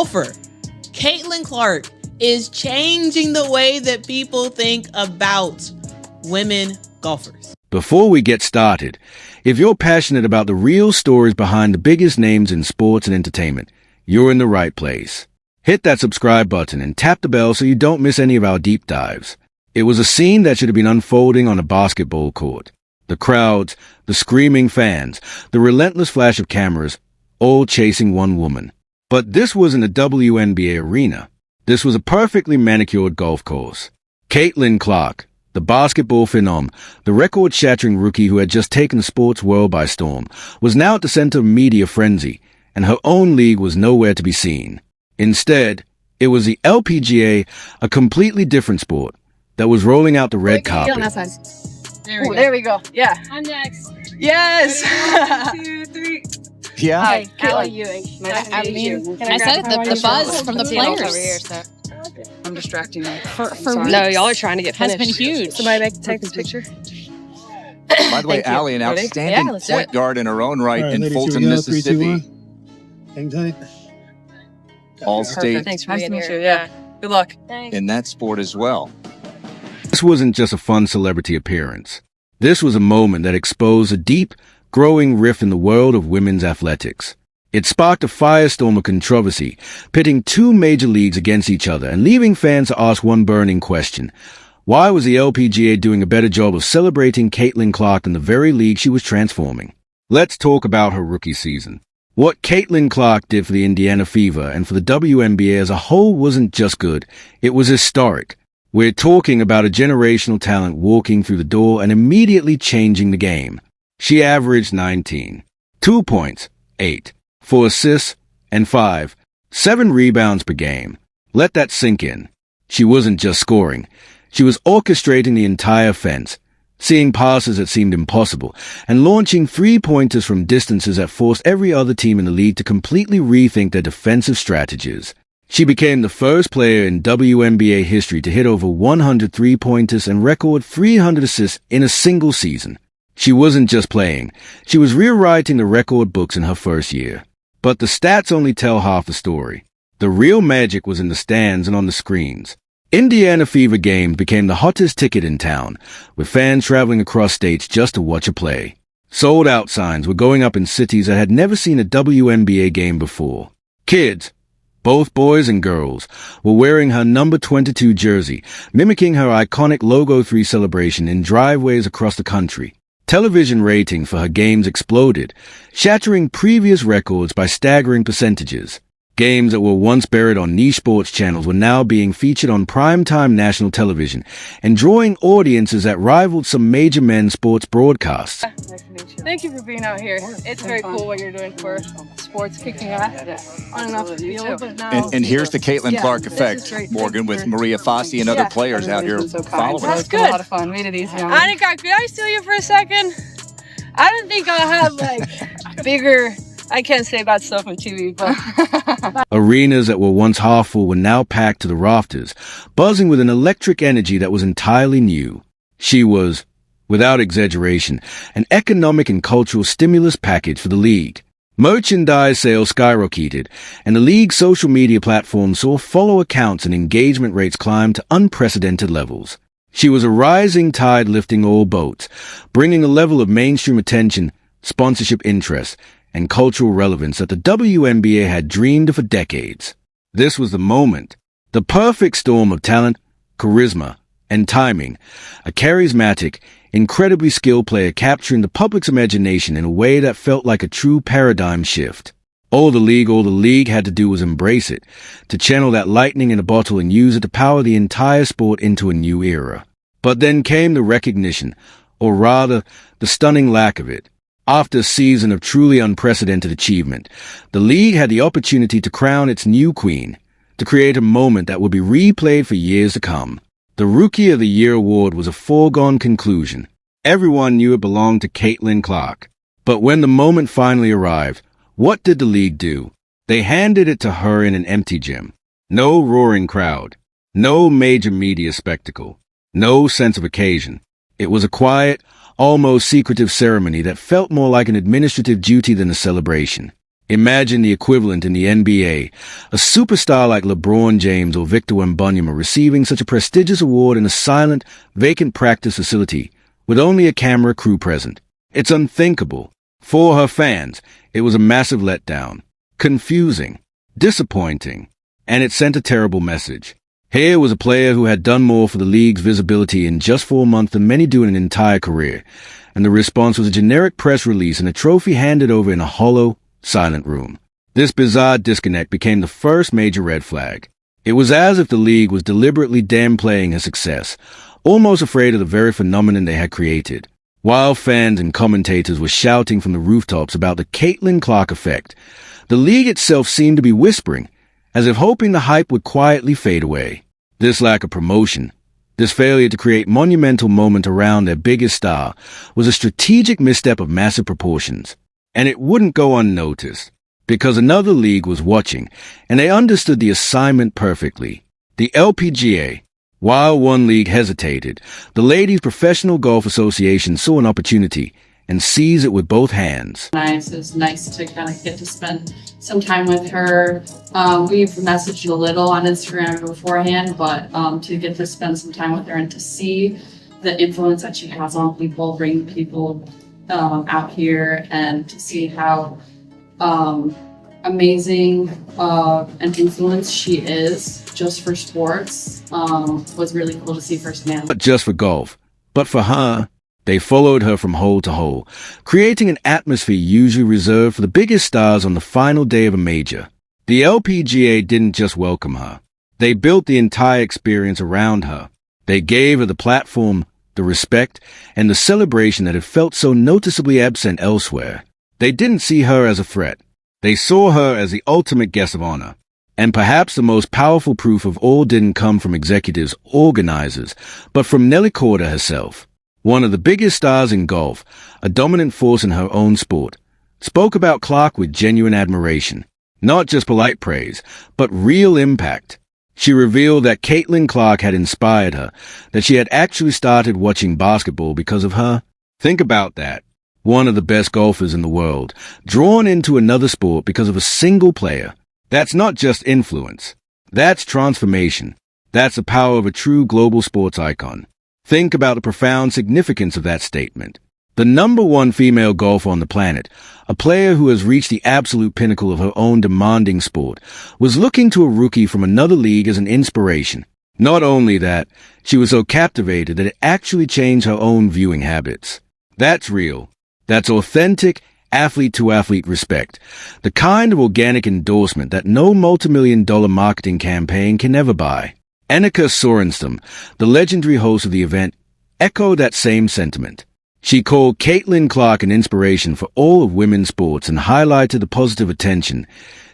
golfer, Caitlin Clark, is changing the way that people think about women golfers. Before we get started, if you're passionate about the real stories behind the biggest names in sports and entertainment, you're in the right place. Hit that subscribe button and tap the bell so you don't miss any of our deep dives. It was a scene that should have been unfolding on a basketball court. The crowds, the screaming fans, the relentless flash of cameras, all chasing one woman. But this wasn't a WNBA arena. This was a perfectly manicured golf course. Caitlin Clark, the basketball phenom, the record-shattering rookie who had just taken the sports world by storm, was now at the center of media frenzy, and her own league was nowhere to be seen. Instead, it was the LPGA, a completely different sport, that was rolling out the red carpet. There we go. Yeah. I'm next. Yes. Ready? 1, 2, 3. Yeah. Hi, Kelly Ewing. Nice to meet you. I said the buzz from the players over here, so I'm distracting you. for No, y'all are trying to get has finished. been huge. Somebody take this picture. By the way, Thank you. Allie, an Ready? outstanding Yeah, let's do point it. guard in her own right in ladies, Fulton, here we go. 3, 2, Mississippi. 1. Hang tight. All Perfect. state Thanks for being here. Yeah. Good luck. in that sport as well. This wasn't just a fun celebrity appearance. This was a moment that exposed a deep, growing rift in the world of women's athletics. It sparked a firestorm of controversy, pitting two major leagues against each other and leaving fans to ask one burning question. Why was the LPGA doing a better job of celebrating Caitlin Clark than the very league she was transforming? Let's talk about her rookie season. What Caitlin Clark did for the Indiana Fever and for the WNBA as a whole wasn't just good, it was historic. We're talking about a generational talent walking through the door and immediately changing the game. She averaged 19, 2 points, 8, 4 assists, and 7 rebounds per game. Let that sink in. She wasn't just scoring. She was orchestrating the entire offense, seeing passes that seemed impossible, and launching three-pointers from distances that forced every other team in the league to completely rethink their defensive strategies. She became the first player in WNBA history to hit over 100 three-pointers and record 300 assists in a single season. She wasn't just playing. She was rewriting the record books in her first year. But the stats only tell half the story. The real magic was in the stands and on the screens. Indiana Fever games became the hottest ticket in town, with fans traveling across states just to watch her play. Sold-out signs were going up in cities that had never seen a WNBA game before. Kids, both boys and girls, were wearing her number 22 jersey, mimicking her iconic Logo 3 celebration in driveways across the country. Television ratings for her games exploded, shattering previous records by staggering percentages. Games that were once buried on niche sports channels were now being featured on primetime national television and drawing audiences that rivaled some major men's sports broadcasts. Nice to meet you. Thank you for being out here. It's very cool what you're doing for sports, kicking off on and off the field. But now, And here's the Caitlin Clark this is effect, great. Morgan, with Maria Fossey and other players out here following That's us. good. A lot of fun. Made it easy. Annika, could I steal you for a second? I don't think I'll have like bigger. I can't say bad stuff on TV, but Arenas that were once half full were now packed to the rafters, buzzing with an electric energy that was entirely new. She was, without exaggeration, an economic and cultural stimulus package for the league. Merchandise sales skyrocketed, and the league's social media platforms saw follower counts and engagement rates climb to unprecedented levels. She was a rising tide lifting all boats, bringing a level of mainstream attention, sponsorship interest, and cultural relevance that the WNBA had dreamed of for decades. This was the moment, the perfect storm of talent, charisma, and timing, a charismatic, incredibly skilled player capturing the public's imagination in a way that felt like a true paradigm shift. All the league had to do was embrace it, to channel that lightning in a bottle and use it to power the entire sport into a new era. But then came the recognition, or rather, the stunning lack of it. After a season of truly unprecedented achievement, the league had the opportunity to crown its new queen, to create a moment that would be replayed for years to come. The Rookie of the Year award was a foregone conclusion. Everyone knew it belonged to Caitlin Clark. But when the moment finally arrived, what did the league do? They handed it to her in an empty gym. No roaring crowd. No major media spectacle. No sense of occasion. It was a quiet, almost secretive ceremony that felt more like an administrative duty than a celebration. Imagine the equivalent in the NBA, a superstar like LeBron James or Victor Wembanyama receiving such a prestigious award in a silent, vacant practice facility with only a camera crew present. It's unthinkable. For her fans, it was a massive letdown, confusing, disappointing, and it sent a terrible message. Here was a player who had done more for the league's visibility in just 4 months than many do in an entire career, and the response was a generic press release and a trophy handed over in a hollow, silent room. This bizarre disconnect became the first major red flag. It was as if the league was deliberately downplaying her success, almost afraid of the very phenomenon they had created. While fans and commentators were shouting from the rooftops about the Caitlin Clark effect, the league itself seemed to be whispering, as if hoping the hype would quietly fade away. This lack of promotion, this failure to create monumental moment around their biggest star, was a strategic misstep of massive proportions. And it wouldn't go unnoticed, because another league was watching, and they understood the assignment perfectly. The LPGA. While one league hesitated, the Ladies Professional Golf Association saw an opportunity and seized it with both hands. It's nice to kind of get to spend some time with her. We've messaged a little on Instagram beforehand, but to get to spend some time with her and to see the influence that she has on people, bring people out here, and to see how amazing an influence she is just for sports was really cool to see firsthand. Not just for golf, but for her. They followed her from hole to hole, creating an atmosphere usually reserved for the biggest stars on the final day of a major. The LPGA didn't just welcome her. They built the entire experience around her. They gave her the platform, the respect, and the celebration that had felt so noticeably absent elsewhere. They didn't see her as a threat. They saw her as the ultimate guest of honor. And perhaps the most powerful proof of all didn't come from executives, organizers, but from Nelly Korda herself. One of the biggest stars in golf, a dominant force in her own sport, spoke about Clark with genuine admiration. Not just polite praise, but real impact. She revealed that Caitlin Clark had inspired her, that she had actually started watching basketball because of her. Think about that. One of the best golfers in the world, drawn into another sport because of a single player. That's not just influence. That's transformation. That's the power of a true global sports icon. Think about the profound significance of that statement. The number one female golfer on the planet, a player who has reached the absolute pinnacle of her own demanding sport, was looking to a rookie from another league as an inspiration. Not only that, she was so captivated that it actually changed her own viewing habits. That's real. That's authentic, athlete-to-athlete respect. The kind of organic endorsement that no multi-million-dollar marketing campaign can ever buy. Annika Sorenstam, the legendary host of the event, echoed that same sentiment. She called Caitlin Clark an inspiration for all of women's sports and highlighted the positive attention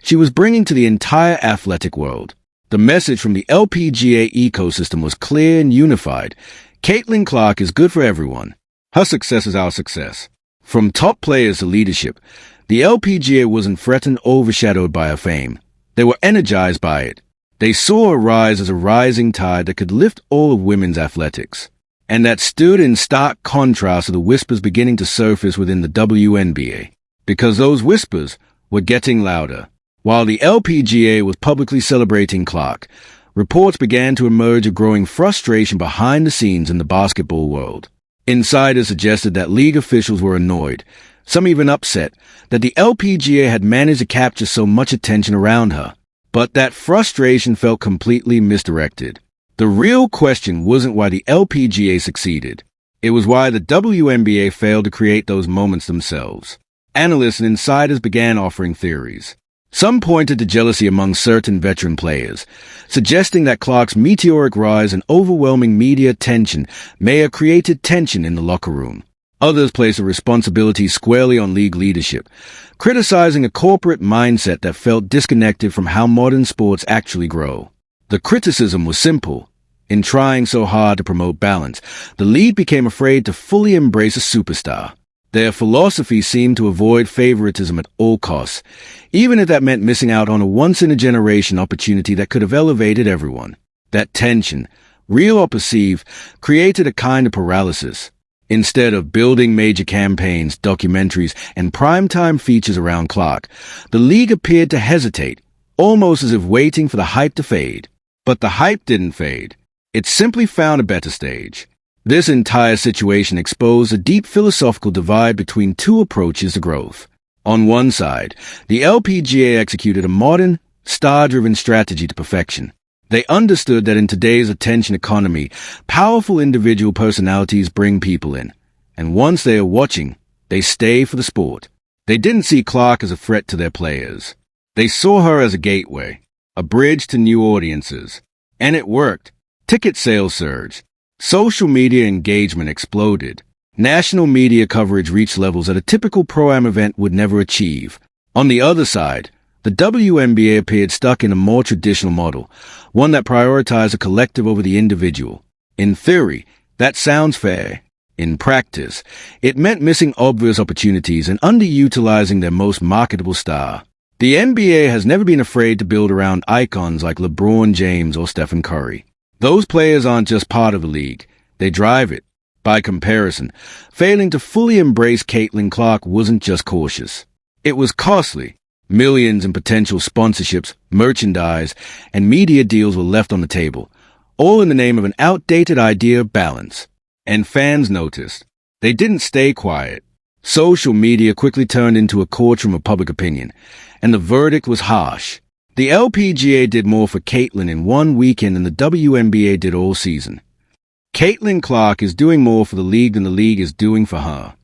she was bringing to the entire athletic world. The message from the LPGA ecosystem was clear and unified. Caitlin Clark is good for everyone. Her success is our success. From top players to leadership, the LPGA wasn't threatened or overshadowed by her fame. They were energized by it. They saw her rise as a rising tide that could lift all of women's athletics. And that stood in stark contrast to the whispers beginning to surface within the WNBA. Because those whispers were getting louder. While the LPGA was publicly celebrating Clark, reports began to emerge of growing frustration behind the scenes in the basketball world. Insiders suggested that league officials were annoyed, some even upset, that the LPGA had managed to capture so much attention around her. But that frustration felt completely misdirected. The real question wasn't why the LPGA succeeded. It was why the WNBA failed to create those moments themselves. Analysts and insiders began offering theories. Some pointed to jealousy among certain veteran players, suggesting that Clark's meteoric rise and overwhelming media attention may have created tension in the locker room. Others placed the responsibility squarely on league leadership, criticizing a corporate mindset that felt disconnected from how modern sports actually grow. The criticism was simple. In trying so hard to promote balance, the league became afraid to fully embrace a superstar. Their philosophy seemed to avoid favoritism at all costs, even if that meant missing out on a once-in-a-generation opportunity that could have elevated everyone. That tension, real or perceived, created a kind of paralysis. Instead of building major campaigns, documentaries, and primetime features around Clark, the league appeared to hesitate, almost as if waiting for the hype to fade. But the hype didn't fade. It simply found a better stage. This entire situation exposed a deep philosophical divide between two approaches to growth. On one side, the LPGA executed a modern, star-driven strategy to perfection. They understood that in today's attention economy, powerful individual personalities bring people in. And once they are watching, they stay for the sport. They didn't see Clark as a threat to their players. They saw her as a gateway, a bridge to new audiences. And it worked. Ticket sales surged. Social media engagement exploded. National media coverage reached levels that a typical Pro-Am event would never achieve. On the other side, the WNBA appeared stuck in a more traditional model, one that prioritized the collective over the individual. In theory, that sounds fair. In practice, it meant missing obvious opportunities and underutilizing their most marketable star. The NBA has never been afraid to build around icons like LeBron James or Stephen Curry. Those players aren't just part of the league, they drive it. By comparison, failing to fully embrace Caitlin Clark wasn't just cautious. It was costly. Millions in potential sponsorships, merchandise, and media deals were left on the table, all in the name of an outdated idea of balance. And fans noticed. They didn't stay quiet. Social media quickly turned into a courtroom of public opinion, and the verdict was harsh. The LPGA did more for Caitlin in one weekend than the WNBA did all season. Caitlin Clark is doing more for the league than the league is doing for her.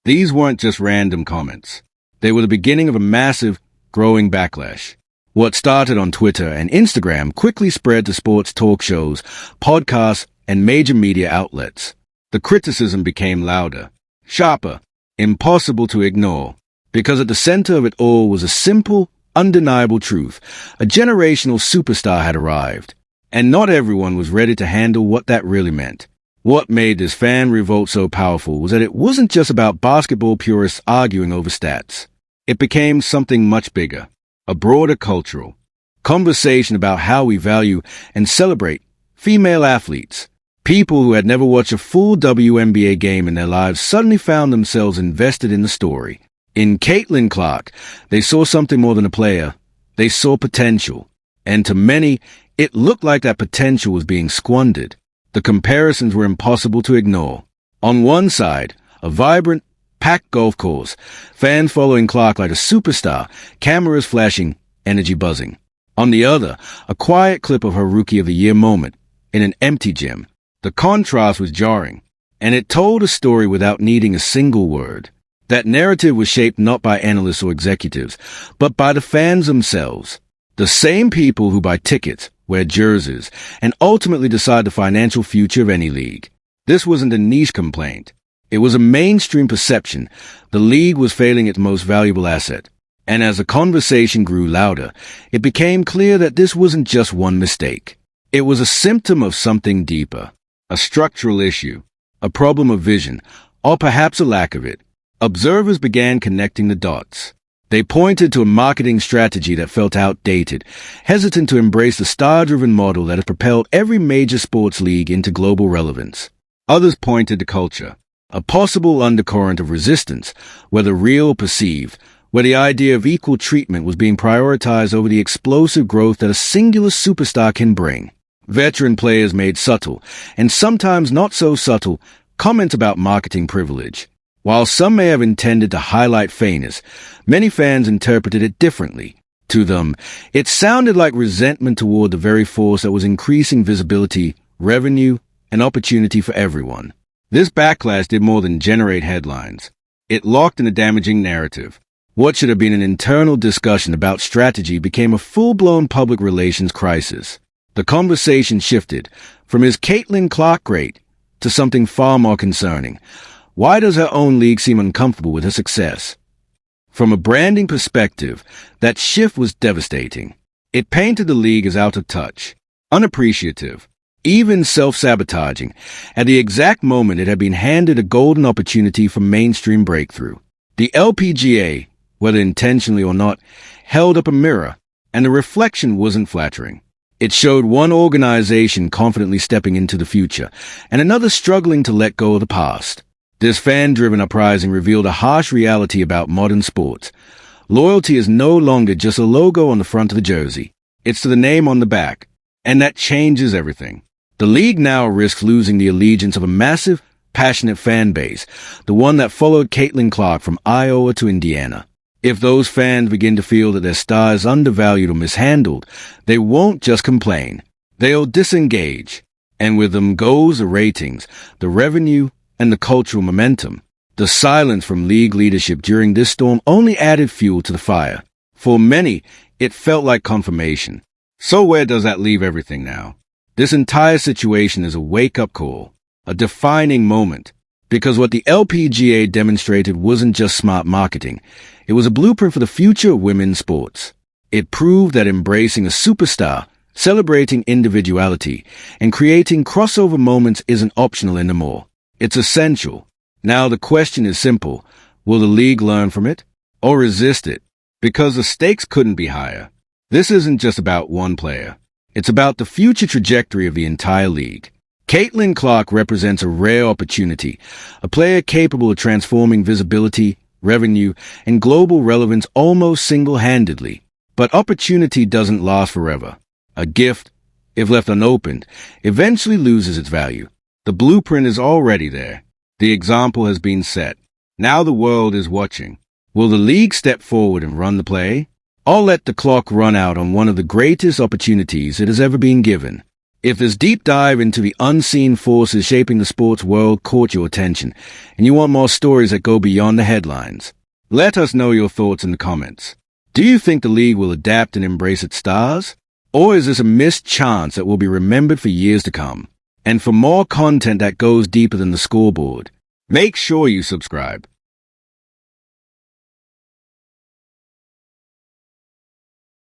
These weren't just random comments. They were the beginning of a massive, growing backlash. What started on Twitter and Instagram quickly spread to sports talk shows, podcasts, and major media outlets. The criticism became louder, sharper, impossible to ignore, because at the center of it all was a simple, undeniable truth. A generational superstar had arrived, and not everyone was ready to handle what that really meant. What made this fan revolt so powerful was that it wasn't just about basketball purists arguing over stats. It became something much bigger, a broader cultural conversation about how we value and celebrate female athletes. People who had never watched a full WNBA game in their lives suddenly found themselves invested in the story. In Caitlin Clark, they saw something more than a player. They saw potential. And to many, it looked like that potential was being squandered. The comparisons were impossible to ignore. On one side, a vibrant, packed golf course, fans following Clark like a superstar, cameras flashing, energy buzzing. On the other, a quiet clip of her Rookie of the Year moment in an empty gym. The contrast was jarring, and it told a story without needing a single word. That narrative was shaped not by analysts or executives, but by the fans themselves. The same people who buy tickets, wear jerseys, and ultimately decide the financial future of any league. This wasn't a niche complaint. It was a mainstream perception. The league was failing its most valuable asset. And as the conversation grew louder, it became clear that this wasn't just one mistake. It was a symptom of something deeper, a structural issue, a problem of vision, or perhaps a lack of it. Observers began connecting the dots. They pointed to a marketing strategy that felt outdated, hesitant to embrace the star-driven model that has propelled every major sports league into global relevance. Others pointed to culture, a possible undercurrent of resistance, whether real or perceived, where the idea of equal treatment was being prioritized over the explosive growth that a singular superstar can bring. Veteran players made subtle, and sometimes not so subtle, comments about marketing privilege. While some may have intended to highlight fairness, many fans interpreted it differently. To them, it sounded like resentment toward the very force that was increasing visibility, revenue, and opportunity for everyone. This backlash did more than generate headlines. It locked in a damaging narrative. What should have been an internal discussion about strategy became a full-blown public relations crisis. The conversation shifted from "Is Caitlin Clark great?" to something far more concerning. Why does her own league seem uncomfortable with her success? From a branding perspective, that shift was devastating. It painted the league as out of touch, unappreciative, even self-sabotaging, at the exact moment it had been handed a golden opportunity for mainstream breakthrough. The LPGA, whether intentionally or not, held up a mirror, and the reflection wasn't flattering. It showed one organization confidently stepping into the future, and another struggling to let go of the past. This fan-driven uprising revealed a harsh reality about modern sports. Loyalty is no longer just a logo on the front of the jersey. It's to the name on the back. And that changes everything. The league now risks losing the allegiance of a massive, passionate fan base, the one that followed Caitlin Clark from Iowa to Indiana. If those fans begin to feel that their star is undervalued or mishandled, they won't just complain. They'll disengage. And with them goes the ratings, the revenue, and the cultural momentum. The silence from league leadership during this storm only added fuel to the fire. For many, it felt like confirmation. So where does that leave everything now? This entire situation is a wake-up call, a defining moment, because what the LPGA demonstrated wasn't just smart marketing. It was a blueprint for the future of women's sports. It proved that embracing a superstar, celebrating individuality, and creating crossover moments isn't optional anymore. It's essential. Now the question is simple. Will the league learn from it or resist it? Because the stakes couldn't be higher. This isn't just about one player. It's about the future trajectory of the entire league. Caitlin Clark represents a rare opportunity, a player capable of transforming visibility, revenue, and global relevance almost single-handedly. But opportunity doesn't last forever. A gift, if left unopened, eventually loses its value. The blueprint is already there. The example has been set. Now the world is watching. Will the league step forward and run the play? Or let the clock run out on one of the greatest opportunities it has ever been given? If this deep dive into the unseen forces shaping the sports world caught your attention, and you want more stories that go beyond the headlines, let us know your thoughts in the comments. Do you think the league will adapt and embrace its stars? Or is this a missed chance that will be remembered for years to come? And for more content that goes deeper than the scoreboard, make sure you subscribe.